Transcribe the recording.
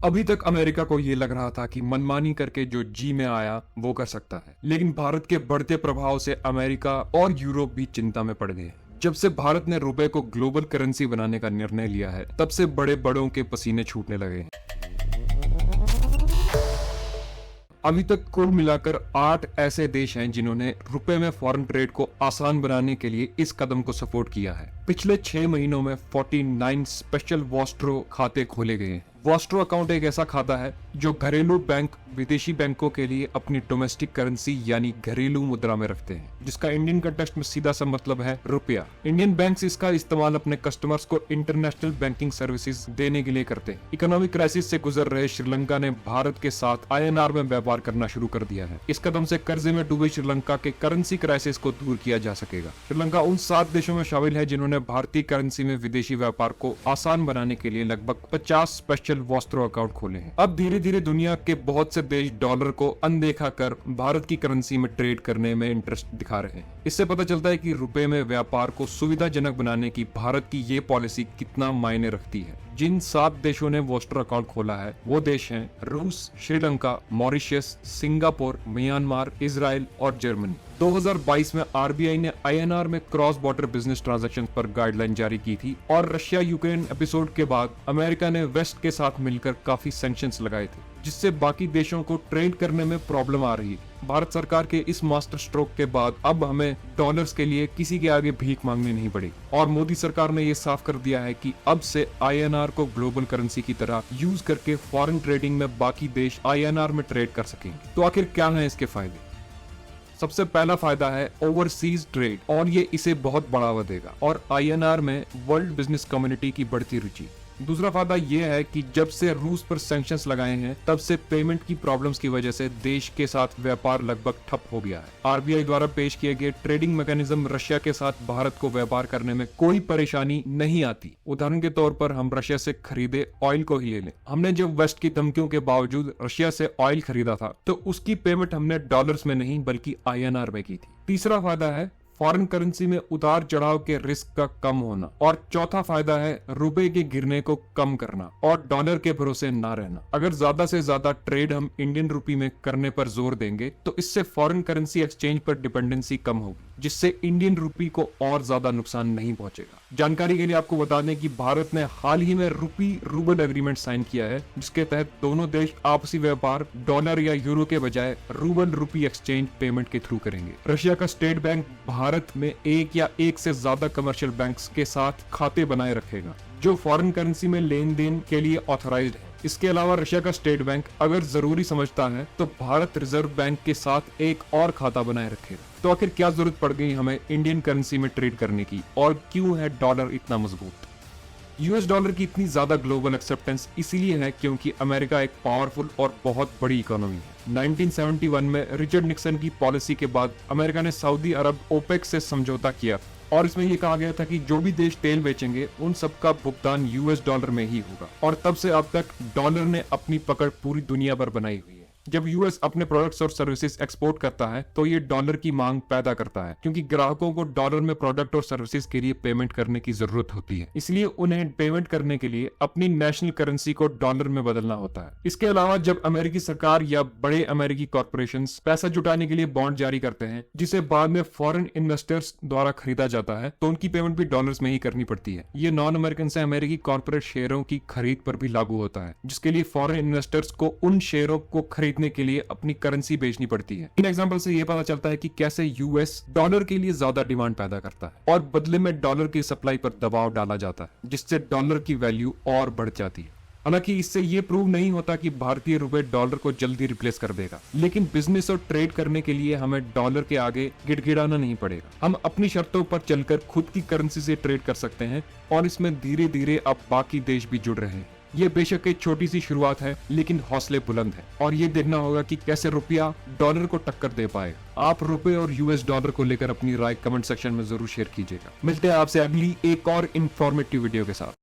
अभी तक अमेरिका को ये लग रहा था कि मनमानी करके जो जी में आया वो कर सकता है, लेकिन भारत के बढ़ते प्रभाव से अमेरिका और यूरोप भी चिंता में पड़ गए। जब से भारत ने रुपए को ग्लोबल करेंसी बनाने का निर्णय लिया है, तब से बड़े बड़ों के पसीने छूटने लगे हैं। अभी तक कुल मिलाकर 8 ऐसे देश हैं जिन्होंने रुपए में फॉरेन ट्रेड को आसान बनाने के लिए इस कदम को सपोर्ट किया है। पिछले 6 महीनों में 49 स्पेशल वॉस्ट्रो खाते खोले गए हैं। वॉस्ट्रो अकाउंट एक ऐसा खाता है जो घरेलू बैंक विदेशी बैंकों के लिए अपनी डोमेस्टिक करेंसी यानी घरेलू मुद्रा में रखते हैं, जिसका इंडियन कंटेक्स्ट में सीधा सा मतलब है रुपया। इंडियन बैंक्स इसका इस्तेमाल अपने कस्टमर्स को इंटरनेशनल बैंकिंग सर्विसेज देने के लिए करते हैं। इकोनॉमिक क्राइसिस से गुजर रहे श्रीलंका ने भारत के साथ INR में व्यापार करना शुरू कर दिया है। इस कदम से कर्जे में डूबे श्रीलंका के करेंसी क्राइसिस को दूर किया जा सकेगा। श्रीलंका उन 7 देशों में शामिल है जिन्होंने भारतीय करेंसी में विदेशी व्यापार को आसान बनाने के लिए लगभग 50 स्पेशल वॉस्ट्रो अकाउंट खोले हैं। अब धीरे धीरे दुनिया के बहुत से देश डॉलर को अनदेखा कर भारत की करेंसी में ट्रेड करने में इंटरेस्ट दिखा रहे हैं। इससे पता चलता है कि रुपए में व्यापार को सुविधाजनक बनाने की भारत की ये पॉलिसी कितना मायने रखती है। जिन 7 देशों ने वॉस्ट्रो अकाउंट खोला है वो देश हैं रूस, Sri Lanka, Mauritius, Singapore, Myanmar, Israel और जर्मनी। 2022 में RBI ने INR में क्रॉस बॉर्डर बिजनेस ट्रांजैक्शन पर गाइडलाइन जारी की थी और रशिया यूक्रेन एपिसोड के बाद अमेरिका ने वेस्ट के साथ मिलकर काफी सैंक्शंस लगाए थे, जिससे बाकी देशों को ट्रेड करने में प्रॉब्लम आ रही है। भारत सरकार के इस मास्टर स्ट्रोक के बाद अब हमें डॉलर्स के लिए किसी के आगे भीख मांगनी नहीं पड़ेगी और मोदी सरकार ने ये साफ कर दिया है कि अब से INR को ग्लोबल करेंसी की तरह यूज करके फॉरेन ट्रेडिंग में बाकी देश INR में ट्रेड कर सकेंगे। तो आखिर क्या है इसके फायदे? सबसे पहला फायदा है ओवरसीज ट्रेड और ये इसे बहुत बढ़ावा देगा और INR में वर्ल्ड बिजनेस कम्युनिटी की बढ़ती रुचि। दूसरा फायदा ये है कि जब से रूस पर सैंक्शंस लगाए हैं तब से पेमेंट की प्रॉब्लम्स की वजह से देश के साथ व्यापार लगभग ठप हो गया है। RBI द्वारा पेश किए गए ट्रेडिंग मैकेनिज्म रशिया के साथ भारत को व्यापार करने में कोई परेशानी नहीं आती। उदाहरण के तौर पर हम रशिया से खरीदे ऑयल को ही ले लें। हमने जब वेस्ट की धमकियों के बावजूद रशिया से ऑयल खरीदा था तो उसकी पेमेंट हमने डॉलर्स में नहीं बल्कि INR में की थी। तीसरा फायदा है फॉरेन करेंसी में उतार चढ़ाव के रिस्क का कम होना और चौथा फायदा है रुपए के गिरने को कम करना और डॉलर के भरोसे ना रहना। अगर ज्यादा से ज्यादा ट्रेड हम इंडियन रुपी में करने पर जोर देंगे तो इससे फॉरेन करेंसी एक्सचेंज पर डिपेंडेंसी कम होगी, जिससे इंडियन रुपी को और ज्यादा नुकसान नहीं पहुंचेगा। जानकारी के लिए आपको बता दें कि भारत ने हाल ही में रुपी रूबल एग्रीमेंट साइन किया है, जिसके तहत दोनों देश आपसी व्यापार डॉलर या यूरो के बजाय रूबल रुपी एक्सचेंज पेमेंट के थ्रू करेंगे। रशिया का स्टेट बैंक भारत में एक या एक से ज्यादा कमर्शियल बैंक्स के साथ खाते बनाए रखेगा जो फॉरेन करेंसी में लेन देन के लिए ऑथराइज्ड है। इसके अलावा रशिया का स्टेट बैंक अगर जरूरी समझता है तो भारत रिजर्व बैंक के साथ एक और खाता बनाए रखेगा। तो आखिर क्या जरूरत पड़ गई हमें इंडियन करेंसी में ट्रेड करने की और क्यों है डॉलर इतना मजबूत? US डॉलर की इतनी ज्यादा ग्लोबल एक्सेप्टेंस इसीलिए है क्योंकि अमेरिका एक पावरफुल और बहुत बड़ी इकोनॉमी है। 1971 में रिचर्ड निक्सन की पॉलिसी के बाद अमेरिका ने सऊदी अरब OPEC से समझौता किया और इसमें यह कहा गया था कि जो भी देश तेल बेचेंगे उन सबका भुगतान US डॉलर में ही होगा और तब से अब तक डॉलर ने अपनी पकड़ पूरी दुनिया पर बनाई हुई है। जब US अपने प्रोडक्ट्स और सर्विसेज एक्सपोर्ट करता है तो ये डॉलर की मांग पैदा करता है क्योंकि ग्राहकों को डॉलर में प्रोडक्ट और सर्विसेज के लिए पेमेंट करने की जरूरत होती है, इसलिए उन्हें पेमेंट करने के लिए अपनी नेशनल करेंसी को डॉलर में बदलना होता है। इसके अलावा जब अमेरिकी सरकार या बड़े अमेरिकी कॉर्पोरेशंस पैसा जुटाने के लिए बॉन्ड जारी करते हैं जिसे बाद में फॉरेन इन्वेस्टर्स द्वारा खरीदा जाता है तो उनकी पेमेंट भी डॉलर्स में ही करनी पड़ती है। ये नॉन अमेरिकन से अमेरिकी कॉर्पोरेट शेयरों की खरीद पर भी लागू होता है, जिसके लिए फॉरेन इन्वेस्टर्स को उन शेयरों को खरीदने के लिए अपनी करेंसी बेचनी पड़ती है। इन एग्जांपल से ये पता चलता है कि कैसे US डॉलर के लिए ज्यादा डिमांड पैदा करता है और बदले में डॉलर की सप्लाई पर दबाव डाला जाता है, जिससे डॉलर की वैल्यू और बढ़ जाती है। हालांकि इससे ये प्रूव नहीं होता कि भारतीय रुपए डॉलर को जल्दी रिप्लेस कर देगा, लेकिन बिजनेस और ट्रेड करने के लिए हमें डॉलर के आगे गिड़गिड़ाना नहीं पड़ेगा। हम अपनी शर्तों पर चलकर खुद की करेंसी से ट्रेड कर सकते हैं और इसमें धीरे धीरे अब बाकी देश भी जुड़ रहे हैं। ये बेशक एक छोटी सी शुरुआत है लेकिन हौसले बुलंद है और ये देखना होगा कि कैसे रुपया डॉलर को टक्कर दे पाएगा। आप रुपए और US डॉलर को लेकर अपनी राय कमेंट सेक्शन में जरूर शेयर कीजिएगा। मिलते हैं आपसे अगली एक और इंफॉर्मेटिव वीडियो के साथ।